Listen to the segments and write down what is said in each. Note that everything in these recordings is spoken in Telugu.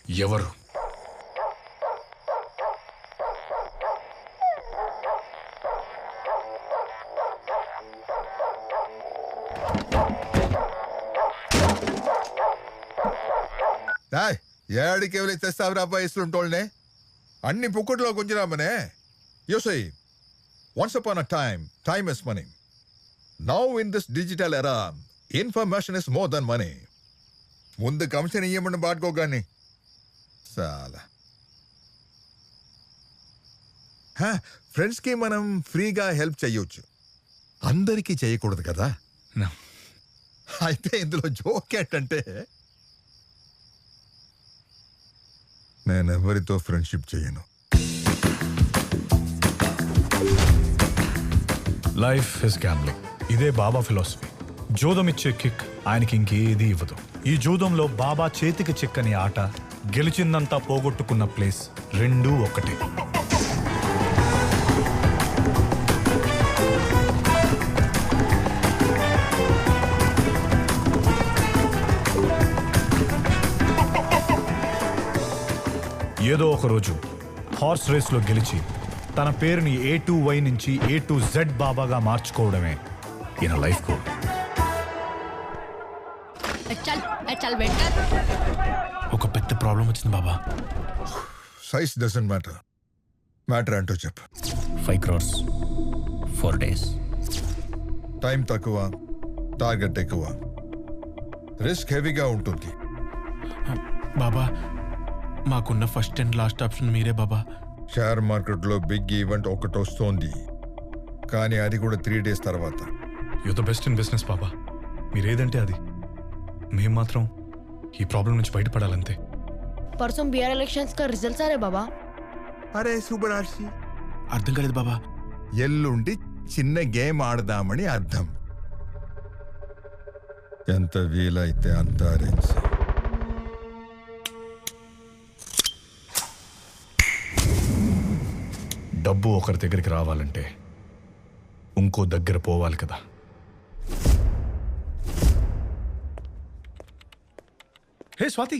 ఎవరు? ఏడికి ఎవరి తెస్తావురా ఇస్తుంటోళ్ళనే అన్ని పుక్కట్లో కొంచెరామనే యోసై once upon a time is money. Now in this digital era information is more than money. ముందు కమిషన్ ఇయ్యమని బాడుకోగాని చాలా ఫ్రెండ్స్కి మనం ఫ్రీగా హెల్ప్ చెయ్యొచ్చు, అందరికీ చేయకూడదు కదా. అయితే ఇందులో జోక్ ఏంటంటే నేను ఎవరితో ఫ్రెండ్షిప్ చేయను. Life is gambling. ఇదే బాబా ఫిలాసఫీ. జూదం ఇచ్చే కిక్ ఆయనకి ఇంకేది ఇవ్వదు. ఈ జూదంలో బాబా చేతికి చిక్కని ఆట, గెలిచిందంతా పోగొట్టుకున్న ప్లేస్ రెండూ ఒకటే. ఏదో ఒక రోజు హార్స్ రేస్లో గెలిచి తన పేరుని A2Y నుంచి A2Z బాబాగా మార్చుకోవడమే ఈయన లైఫ్ గోల్. ఒక పెద్ద ప్రాబ్లం వచ్చింది బాబా. సైజ్ డజంట్ మ్యాటర్ అంటూ చెప్పు. 5 crores 4 days. టైం తక్కువ, టార్గెట్ ఎక్కువ, రిస్క్ హెవీగా ఉంటుంది. బాబా మాకున్న ఫస్ట్ అండ్ లాస్ట్ ఆప్షన్ మీరే బాబా. షేర్ మార్కెట్లో బిగ్ ఈవెంట్ ఒకటి వస్తోంది, కానీ అది కూడా 3 days తర్వాత. You the best in business బాబా. మీరేదంటే అది. మేం మాత్రం ఈ ప్రాబ్లం నుంచి బయటపడాలంతే. परसों बिहार इलेक्शंस का रिजल्ट आ रहे बाबा. అరే శుభరాశి, అర్థం కాలేదు బాబా. ఎల్లుండి చిన్న గేమ్ ఆడదామని అర్థం. ఎంత వీలైతే అంత అరేంజ్. డబ్బు ఒకరి దగ్గరికి రావాలంటే ఇంకో దగ్గర పోవాలి కదా. హే స్వాతి,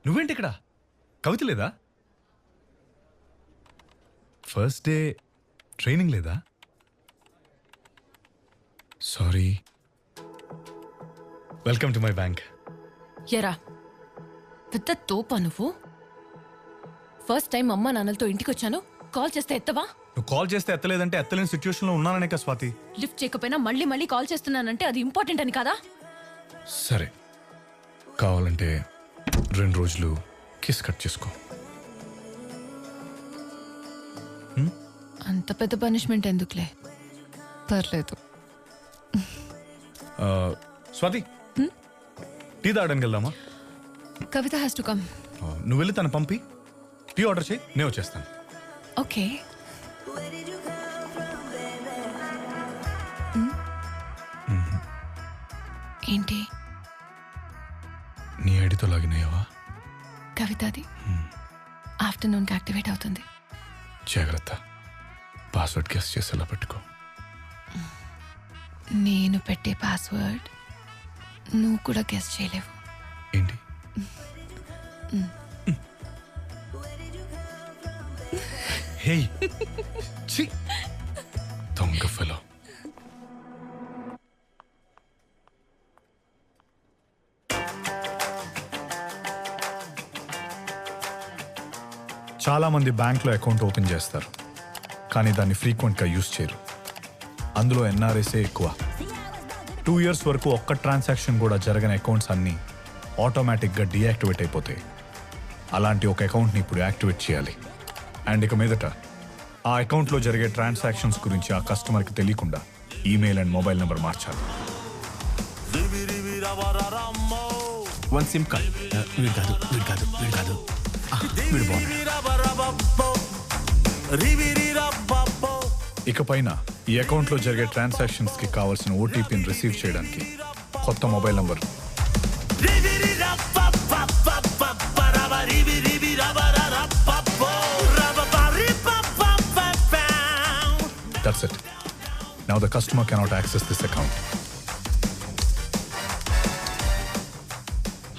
నువ్వేంటి ఇక్కడ? కవిత లేదా? ఫస్ట్ డే ట్రైనింగ్ లేదా? Sorry. Welcome to my bank. ఎరా పెద్ద తోపా నువ్వు. ఫస్ట్ టైం అమ్మా నాన్నలతో ఇంటికి వచ్చాను, కాల్ చేస్తే ఎత్తవా? నువ్వు కాల్ చేస్తే ఎత్తలేదంటే ఎత్తలేని సిచ్యువేషన్లో ఉన్నాననే కదా స్వాతి. లిఫ్ట్ చేయకపోయినా మళ్ళీ మళ్ళీ కాల్ చేస్తున్నానంటే అది ఇంపార్టెంట్ అని కాదా? సరే, కావాలంటే 2 రోజులు కిస్ కట్ చేసుకో. అంత పెద్ద పనిష్మెంట్ ఎందుకులే, పర్లేదు. స్వాతి, టీ తాగడానికి వెళ్దామా? కవిత హ్యాస్ టు కమ్. నువ్వు వెళ్ళి తను పంపి టీ ఆర్డర్ చేయి, నేను వచ్చేస్తాను. ఓకే. ఏంటి నీ ఐడితో లాగిన్ అయ్యావా? కవితది ఆఫ్టర్నూన్కి యాక్టివేట్ అవుతుంది. జాగ్రత్త, పాస్వర్డ్ గెస్ చేసేలా పెట్టుకో. నేను పెట్టే పాస్వర్డ్ నువ్వు కూడా గెస్ చేయలేవు. ఏంటి? హే ఛీ, దొంగ ఫెలో. చాలామంది బ్యాంక్లో అకౌంట్ ఓపెన్ చేస్తారు, కానీ దాన్ని ఫ్రీక్వెంట్గా యూజ్ చేయరు. అందులో ఎన్ఆర్ఎస్ఏ ఎక్కువ. 2 years వరకు ఒక్క ట్రాన్సాక్షన్ కూడా జరగని అకౌంట్స్ అన్నీ ఆటోమేటిక్గా డీయాక్టివేట్ అయిపోతాయి. అలాంటి ఒక అకౌంట్ని ఇప్పుడు యాక్టివేట్ చేయాలి. అండ్ ఇక మీదట ఆ అకౌంట్లో జరిగే ట్రాన్సాక్షన్స్ గురించి ఆ కస్టమర్కి తెలియకుండా ఈమెయిల్ అండ్ మొబైల్ నెంబర్ మార్చాలి. 1 SIM కార్డ్. వీడు కాదు. వీడు బాగున్నాడు. ఇకపైన ఈ అకౌంట్లో జరిగే ట్రాన్సాక్షన్స్కి కావాల్సిన ఓటీపీని రిసీవ్ చేయడానికి కొత్త mobile number. That's it. Now the customer cannot access this account.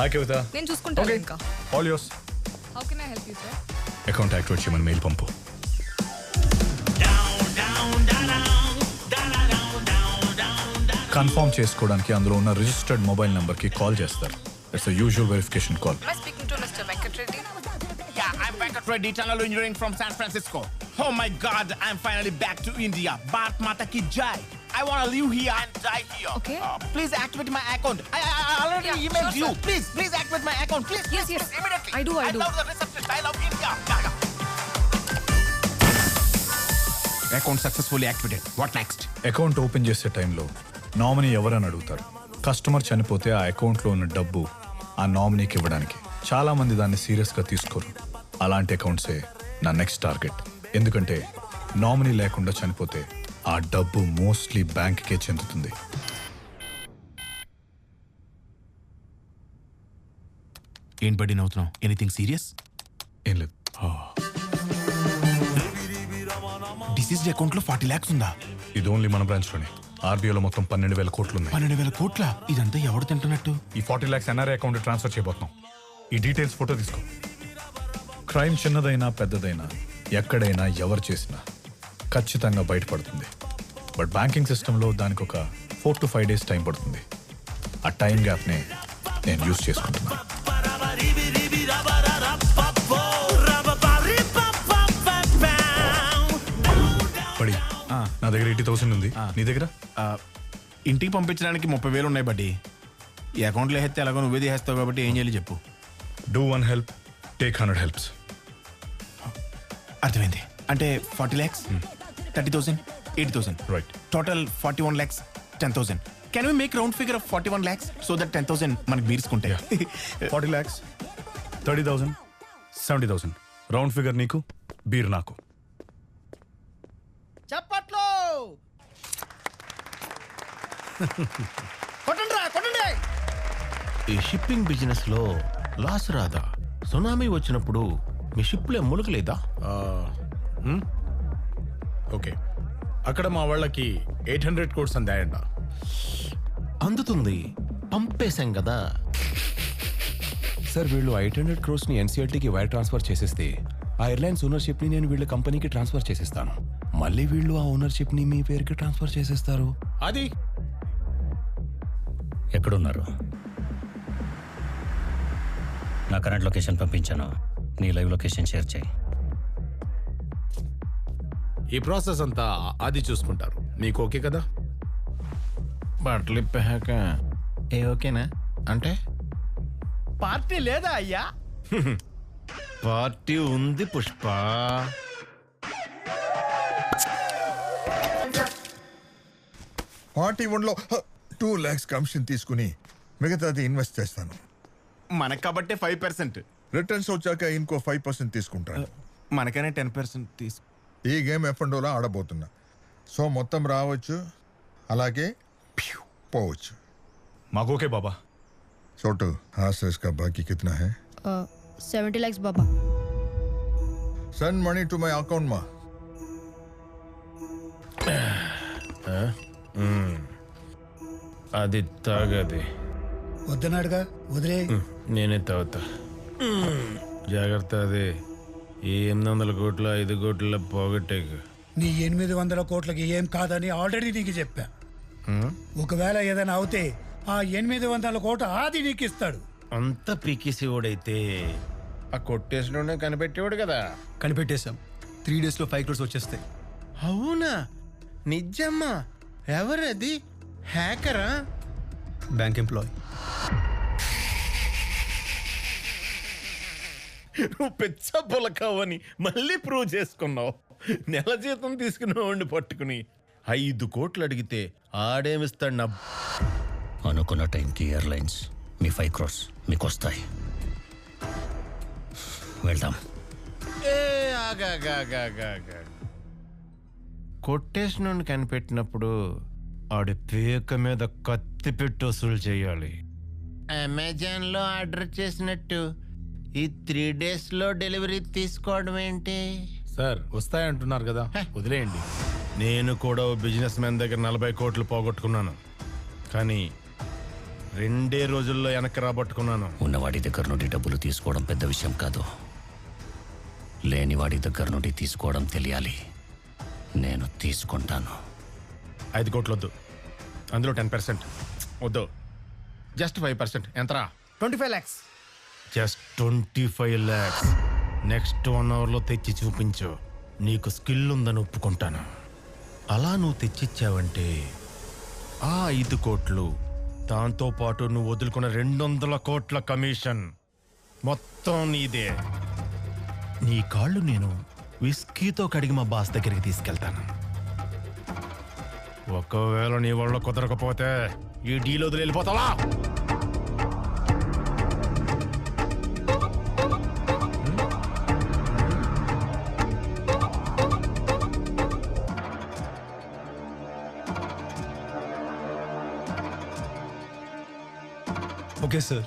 Hi Kavita. నేను చూసుకుంటాను. Okay. ఇంకా All yours. help you, sir? Account activate చేయమని మెయిల్ పంపు. కన్ఫర్మ్ చేసుకోవడానికి అందులో ఉన్న రిజిస్టర్డ్ మొబైల్ నెంబర్కి కాల్ చేస్తారు. It's the usual verification call. Am I speaking to Mr. Venkat Reddy? Yeah, I'm Venkat Reddy, tunnel engineering from San Francisco. Oh my God, I'm finally back to India. Bharat Mata ki jai. I want to live here and die here. Okay. Please activate my account. I already Yeah, emailed sure, you. sir. Please activate my account. Please, Yes, please, yes. please, immediately. I do. I love the reception. I love India. Yeah. Account successfully activated. What next? Account open చేసే టైంలో నామినీ ఎవరని అడుగుతారు. కస్టమర్ చనిపోతే ఆ అకౌంట్లో ఉన్న డబ్బు ఆ నామినీకి ఇవ్వడానికి. చాలా మంది దాన్ని సీరియస్గా తీసుకోరు. అలాంటి అకౌంట్సే నా నెక్స్ట్ టార్గెట్. ఎందుకంటే నామినీ లేకుండా చనిపోతే ఆ డబ్బు మోస్ట్లీ బ్యాంక్కే చెందుతుంది. ఏంటి బడ్డీ నవ్వుతున్నావు? Anything serious? ఏం లేదు. డిసీజ్డ్ అకౌంట్లో 40 lakhs ఉందా? ఇది ఓన్లీ మన బ్రాంచ్లోనే. ఆర్బీఐలో మొత్తం 12,000 కోట్లు ఉన్నాయి. 12,000 కోట్ల? ఇదంతా ఎవడు తింటున్నట్టు? ఈ 40 lakhs ఎన్ఆర్ఐ అకౌంట్ ట్రాన్స్ఫర్ చేయబోతున్నాం. ఈ డీటెయిల్స్ ఫోటో తీసుకో. క్రైమ్ చిన్నదైనా పెద్దదైనా ఎక్కడైనా ఎవరు చేసినా ఖచ్చితంగా బయటపడుతుంది. బట్ బ్యాంకింగ్ సిస్టంలో దానికి ఒక 4 to 5 days టైం పడుతుంది. ఆ టైం గ్యాప్నే నేను యూజ్ చేసుకుంటున్నాను. పడి నా దగ్గర 80,000 ఉంది. నీ దగ్గర? ఇంటికి పంపించడానికి 30,000 ఉన్నాయి బడ్డీ. ఈ అకౌంట్లో వేస్తే ఎలాగో నువ్వే తీసేస్తావు కాబట్టి ఏం చేయాలి చెప్పు. Do 1 help, take 100 helps. అర్థమైంది. అంటే 40 lakhs, 30,000, 80,000. Right. Total 41 lakhs, 10,000. Can we make round figure of 41 lakhs so that 10,000 మనకి బీర్చుకుంటాయి? 40 lakhs, 30,000, 70,000. రౌండ్ ఫిగర్ నీకు, బీర్ నాకు. చప్పట్లు. కొట్టండి. ఈ షిప్పింగ్ బిజినెస్ లో లాస్ రాదా? సునామీ వచ్చినప్పుడు మీ షిప్లే ములకలేదా? ఓకే, అక్కడ మా వాళ్ళకి 800 crores అందాయంట. అందుతుంది, పంపేశాం కదా. సార్ వీళ్ళు 800 crores ని ఎన్సీఎల్టీకి వైర్ ట్రాన్స్ఫర్ చేసేస్తే ఆ ఎయిర్లైన్స్ ఓనర్షిప్ ని నేను వీళ్ళ కంపెనీకి ట్రాన్స్ఫర్ చేసేస్తాను. మళ్ళీ వీళ్ళు ఆ ఓనర్షిప్ ని మీ పేరుకి ట్రాన్స్ఫర్ చేసేస్తారు. అది ఎక్కడున్నారు? నా కరెంట్ లొకేషన్ పంపించాను. నీ లైవ్ లొకేషన్ షేర్ చేయి. ఈ ప్రాసెస్ అంతా అది చూసుకుంటారు. నీకు ఓకే కదా? బట్టలు ఇప్పాక ఏ ఓకేనా? అంటే పార్టీ లేదా అయ్యా? పార్టీ ఉంది పుష్ప. పార్టీ 1లో 2 lakhs కమిషన్ తీసుకుని మిగతాది ఇన్వెస్ట్ చేస్తాను. మనకు కాబట్టి 5%, రిటర్న్స్ వచ్చాక ఇంకో 5% తీసుకుంటాను. మనకైనా 10% తీసు. ఈ గేమ్ ఎఫ్ఎండోలో ఆడబోతున్నా. సో మొత్తం రావచ్చు, అలాగే పోవచ్చు. మాకు ఓకే బాబా. छोटू, हाँ सर, इसका बाकी कितना है? 70 lakhs Baba. Send money to my account, ma. అది తాగది. వద్దనాడుగా, వదిలే. నేనే తాగుతా. జాగ్రత్త. అది ఈ 800 కోట్ల 5 కోట్ల పోగొట్టేకు. నీ 800 కోట్లకి ఏం కాదని ఆల్రెడీ నీకు చెప్పా. ఒకవేళ ఏదైనా అవుతే ఆ 800 కోట్ల ఆది నీకు ఇస్తాడు. అంత పీకేసేవాడైతే ఆ కొట్టేసినోడే కనిపెట్టేవాడు కదా. కనిపెట్టేశాం. 3 days లో 5 crores వచ్చేస్తాయి. అవునా? నిజమ్మా? ఎవరది? హ్యాకరా? Bank employee. నువ్వు పెచ్చ పొలకావని మళ్ళీ ప్రూవ్ చేసుకున్నావు. నెల జీతం తీసుకునేవాడిని పట్టుకుని 5 కోట్లు అడిగితే ఆడేమిస్తాడు నా. అనుకున్న టైంకి ఎయిర్లైన్స్ మీ 5 crores మీకు వస్తాయి. వెళ్దాం. కొట్టేసినోడిని కనిపెట్టినప్పుడు ఆడి పేక మీద కత్తి పెట్టి వసూలు చేయాలి. అమెజాన్లో ఆర్డర్ చేసినట్టు ఈ 3 days లో డెలివరీ తీసుకోవడం ఏంటి? సార్ వస్తాయంటున్నారు కదా, వదిలేయండి. నేను కూడా ఓ బిజినెస్ మ్యాన్ దగ్గర 40 కోట్లు పోగొట్టుకున్నాను. కానీ 2 రోజుల్లో వెనక్కి రాబట్టుకున్నాను. ఉన్నవాడి దగ్గర నుండి డబ్బులు తీసుకోవడం పెద్ద విషయం కాదు. లేనివాడి దగ్గర నుండి తీసుకోవడం తెలియాలి. నేను తీసుకుంటాను. 5 కోట్లు వద్దు, అందులో 10% వద్దు, జస్ట్ 5%. ఎంతరా? 25 lakhs. Just 25 lakhs. నెక్స్ట్ 1 అవర్లో తెచ్చి చూపించు. నీకు స్కిల్ ఉందని ఒప్పుకుంటాను. అలా నువ్వు తెచ్చిచ్చావంటే ఆ 5 కోట్లు దాంతో పాటు నువ్వు వదులుకున్న 200 కోట్ల కమిషన్ మొత్తం నీదే. నీ కాళ్ళు నేను విస్కీతో కడిగి మా బాస్ దగ్గరికి తీసుకెళ్తాను. ఒకవేళ నీ వల్ల కుదరకపోతే ఈ డీల్ వదిలి వెళ్ళిపోతావా? Okay sir.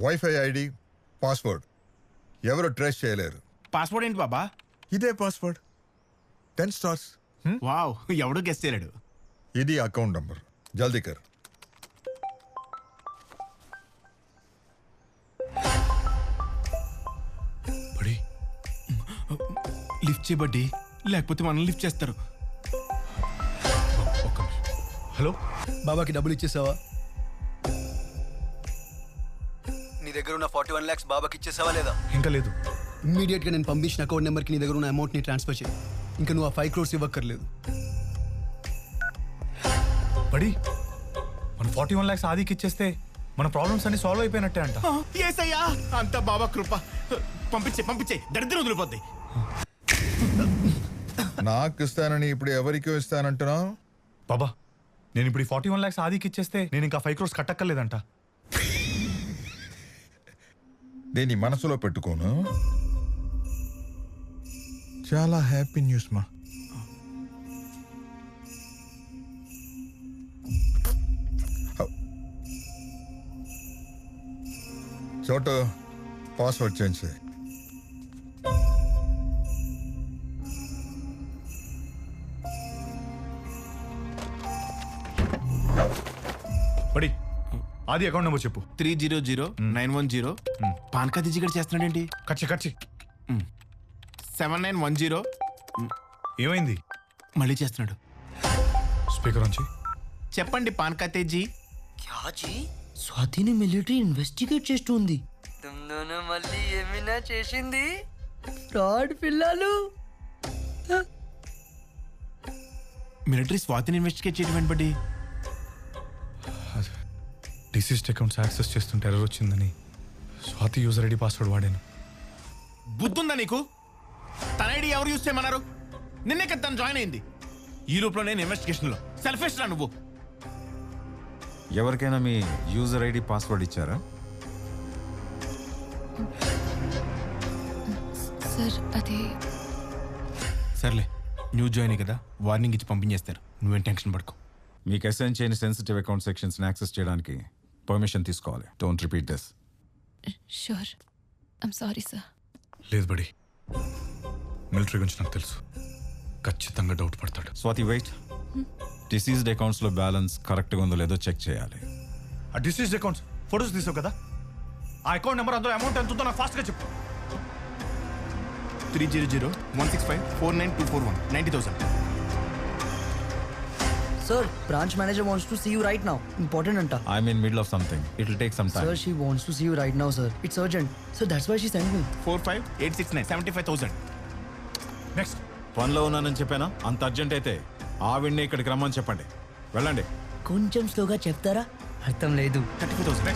Wifi ID, password ఎవరు ట్రేస్ చేయలేరు. పాస్పోర్ట్ ఏంటి బాబా? ఇదే పాస్వర్డ్. 10 stars. వావ్, ఎవడు గెస్ట్ చేయలేడు. ఇది అకౌంట్ నంబర్. జల్దీ కర్. బడి లిఫ్ట్ చేయబడ్డి, లేకపోతే మనల్ని లిఫ్ట్ చేస్తారు. హలో, బాబాకి డబ్బులు ఇచ్చేసావా? నీ దగ్గర ఉన్న 41 lakhs బాబాకి ఇచ్చేసావా లేదా? ఇంకా లేదు. ఇమ్మీడియట్ గా నేను పంపించిన అకౌంట్ నెంబర్కి నీ దగ్గర ఉన్న అమౌంట్ ని ట్రాన్స్ఫర్ చేయి. ఇంకా నువ్వు ఆ 5 crores ఇవ్వక్కర్లేదు. బడి, మనం 41 lakhs ఆదికి ఇచ్చేస్తే మన ప్రాబ్లమ్స్ అన్ని సాల్వ్ అయిపోయినట్టే అంట. ఏసయ్యా, అంత బాబా కృప. పంపించే దరిద్రం వదిలిపోద్ది. నాకు ఇస్తానని ఇప్పుడు ఎవరికి ఇస్తానంటున్నావు? బాబా, నేను ఇప్పుడు 41 lakhs ఆదికి ఇచ్చేస్తే నేను ఇంకా 5 crores కట్టక్కర్లేదంట. దీన్ని మనసులో పెట్టుకోను. చాలా హ్యాపీ న్యూస్ మా. చోటు పాస్వర్డ్ చేంజ్ చేయి. బడి, ఆది అకౌంట్ నెంబర్ చెప్పు. 300-910. పాన్ కార్డ్ దిజిగడ చేస్తున్నాడేంటి? కచ్చి 7910. ఏమైంది? మళ్ళీ చేస్తున్నాడు. స్పీకర్ నుంచి చెప్పండి పాన్ కార్డ్ తేజీ. స్వాతిని మిలిటరీ ఇన్వెస్టిగేట్ చేస్తుంది. మళ్ళీ ఏమైనా చేసింది? ఫ్రాడ్ పిల్లలు. మిలిటరీ స్వాతిని ఇన్వెస్టిగేట్ చేయడం బట్టి డిసీజ్డ్ అకౌంట్స్ యాక్సెస్ చేస్తుంటే ఎర్రర్ వచ్చిందని స్వాతి యూజర్ ఐడి పాస్వర్డ్ వాడాను. బుద్ధుందా నీకు? తన ఐడి ఎవరు యూజ్ చేయమన్నారు? నిన్నే కదా తను జాయిన్ అయింది. ఈ లోపల నేను ఇన్వెస్టిగేషన్లో సెల్ఫిష్ రా నువ్వు. ఎవరికైనా మీ యూజర్ ఐడి పాస్వర్డ్ ఇచ్చారా? సార్ అది సర్లే, న్యూ జాయిన్ కదా, వార్నింగ్ ఇచ్చి పంపించేస్తారు. నువ్వేం టెన్షన్ పడుకో. మీకు అసైన్ చేయని సెన్సిటివ్ అకౌంట్ సెక్షన్స్ని యాక్సెస్ చేయడానికి పర్మిషన్ తీసుకోవాలి. Don't repeat this. Sure, I'm sorry sir. లేదు బడి, మిలిటరీ గురించి నాకు తెలుసు. ఖచ్చితంగా డౌట్ పడతాడు. స్వాతి వెయిట్. డిసీజ్డ్ అకౌంట్స్లో బ్యాలెన్స్ కరెక్ట్గా ఉందో లేదో చెక్ చేయాలి. ఆ డిసీజ్డ్ అకౌంట్స్ ఫోటోస్ తీసావు కదా, ఆ అకౌంట్ నెంబర్ అందులో అమౌంట్ ఎంత ఉందో నాకు ఫాస్ట్గా చెప్పు. 300-165-49241 90,000. Sir, branch manager wants to see you right now. Important anta. I'm in middle of something. It'll take some time. Sir, she wants to see you right now, sir. It's urgent. So that's why she sent me. 45869 75,000. Next. పనిలో ఉన్నానని చెప్పానా? అంత అర్జెంట్ అయితే ఆవిడ్ని ఇక్కడికి రమ్మని చెప్పండి. వెళ్ళండి. కొంచెం స్లోగా చెప్తారా? అర్థం లేదు. 34,000.